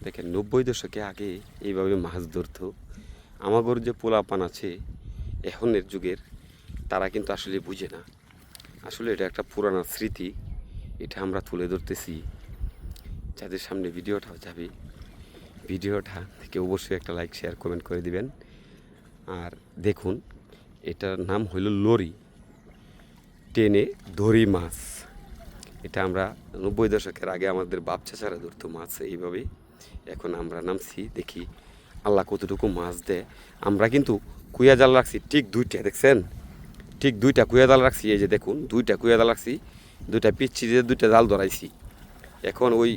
দেখেন 90 দশকে আগে এইভাবে মাছ ধরতো। আমাগর যে পোলাপান আছে এখনের যুগের, তারা কিন্তু আসলে বুঝে না। আসলে এটা একটা পুরানো স্মৃতি, এটা আমরা তুলে ধরতেছি যাদের সামনে ভিডিওটাও যাবে। ভিডিওটা থেকে অবশ্যই একটা লাইক শেয়ার কমেন্ট করে দিবেন। আর দেখুন, এটার নাম হইল লরি, টেনে ধরি মাছ। এটা আমরা 90 দশকের আগে আমাদের বাপ চাচারা ধরতো মাছ এইভাবে। এখন আমরা নামছি, দেখি আল্লাহ কতটুকু মাছ দেয়। আমরা কিন্তু কুয়া জাল রাখছি ঠিক দুইটা, দেখছেন? ঠিক দুইটা কুয়া জাল রাখছি। এই যে দেখুন, দুইটা কুয়া জাল রাখছি, দুইটা পিচ্ছি দিয়ে দুইটা জাল ধরাইছি। এখন ওই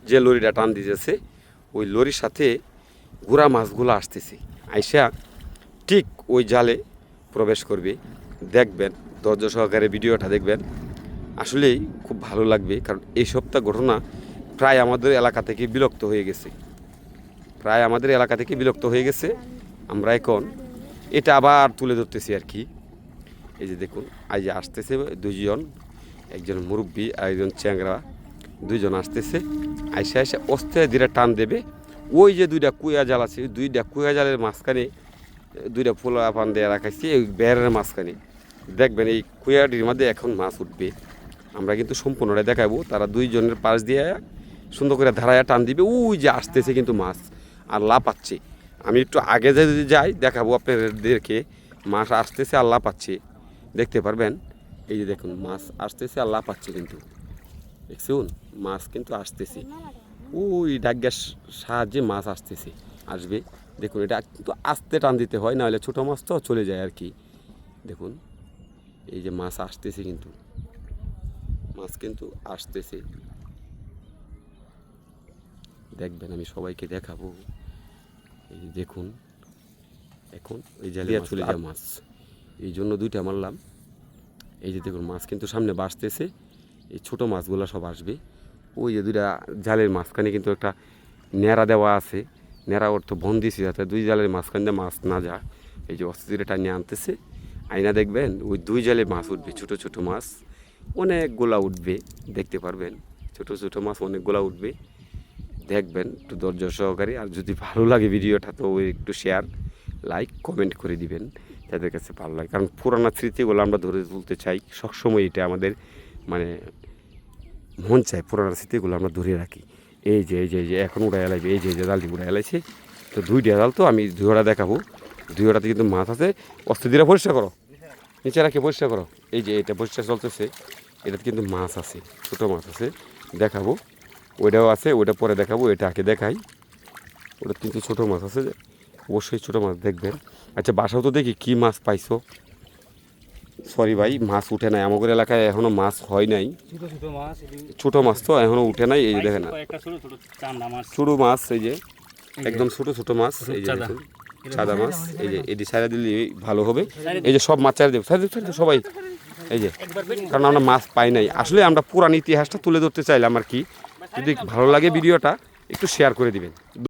যে লরিটা টান দিতেছে, ওই লরির সাথে গুড়া মাছগুলো আসতেছে, আইসা ঠিক ওই জালে প্রবেশ করবে। দেখবেন, ধৈর্য সহকারে ভিডিওটা দেখবেন, আসলেই খুব ভালো লাগবে। কারণ এই সপ্তাহ ঘটনা প্রায় আমাদের এলাকা থেকে বিলুপ্ত হয়ে গেছে, আমরা এখন এটা আবার তুলে ধরতেছি আর কি। এই যে দেখুন, আজ যে আসতেছে দুইজন, একজন মুরব্বী আর একজন চ্যাংরা, দুইজন আসতেছে। আইসা অস্তে ধীরে টান দেবে। ওই যে দুইটা কুয়া জাল আছে, দুইটা কুয়া জালের মাঝখানে দুইটা ফুলা পান দিয়ে রাখাইছি, এই বেড়ের মাঝখানে দেখবেন এই কুয়াটির মধ্যে এখন মাছ উঠবে। আমরা কিন্তু সম্পূর্ণটা দেখাবো। তারা দুইজনের পাশ দিয়ে সুন্দর করে ধারায়া টান দিবে, ওই যে আসতেছে কিন্তু মাছ আর লাপাচ্ছে। আমি একটু আগে যদি যাই দেখাবো আপনাদেরকে, মাছ আসতেছে আর লাপাচ্ছে, দেখতে পারবেন। এই যে দেখুন, মাছ আসতেছে আর লাপাচ্ছে, কিন্তু দেখুন মাছ কিন্তু আসতেছে, ওই ডাগ্যার সাহায্যে মাছ আসবে। দেখুন, এটা কিন্তু আস্তে টান দিতে হয়, নাহলে ছোটো মাছ তো চলে যায় আর কি। দেখুন, এই যে মাছ আসতেছে, কিন্তু মাছ কিন্তু আসতেছে, দেখবেন। আমি সবাইকে দেখাবো। এই যে দেখুন, এখন এই জালিয়া চলে যায় মাছ, এই জন্য দুইটা মারলাম। এই যে দেখুন, মাছ কিন্তু সামনে বাসতেছে, এই ছোটো মাছগুলো সব আসবে। ওই যে দুইটা জালের মাঝখানে কিন্তু একটা নেড়া দেওয়া আছে, নেড়া অর্থ বন্দিছে, যাতে দুই জালের মাঝখান দিয়ে মাছ না যায়। এই যে অস্থিরে টানিয়ে আনতেছে, আইনা দেখবেন ওই দুই জালে মাছ উঠবে, ছোটো ছোটো মাছ অনেকগুলা উঠবে, দেখতে পারবেন। ছোটো ছোটো মাছ অনেকগুলা উঠবে, দেখবেন একটু ধৈর্য সহকারে। আর যদি ভালো লাগে ভিডিওটা, তো ওই একটু শেয়ার লাইক কমেন্ট করে দিবেন যাদের কাছে ভালো লাগে। কারণ পুরানো স্মৃতিগুলো আমরা ধরে তুলতে চাই সবসময়, এটা আমাদের মানে মন চায় পুরানো স্মৃতিগুলো আমরা ধরে রাখি। এই যে এখন উড়াই এলাইবে, এই যে জালটি উড়াই এলাইছে। তো দুইটা জাল, তো আমি দুইটা দেখাবো। দুইটাতে কিন্তু মাছ আছে। অস্ত্র দিয়ে পরিষ্কার করো, নিচে রাখি পরিষ্কার করো। এই যে এটা পরিষ্কার চলতেছে, এটাতে কিন্তু মাছ আছে, ছোটো মাছ আছে, দেখাবো। ওইটাও আছে, ওইটা পরে দেখাবো, এটা আগে দেখাই। ওটা কিন্তু ছোটো মাছ আছে, অবশ্যই ছোটো মাছ দেখবেন। আচ্ছা, বাসাও তো দেখি কী মাছ পাইছো। সরি ভাই, মাছ উঠে নাই আমাদের এলাকায়, এখনো মাছ হয় নাই। ছোটো মাছ তো এখনো উঠে নাই। এই যে দেখেন ছোটো মাছ, এই যে একদম ছোটো ছোটো মাছ, এই যে দেখুন সাদা মাছ। এই যে এটি সাইডে দিলে ভালো হবে। এই যে সব মাছ ছাড়ে দেবো, সবাই। এই যে, কারণ আমরা মাছ পাই নাই। আসলে আমরা পুরান ইতিহাসটা তুলে ধরতে চাইলাম আর কি। যদি ভালো লাগে ভিডিওটা, একটু শেয়ার করে দিবেন।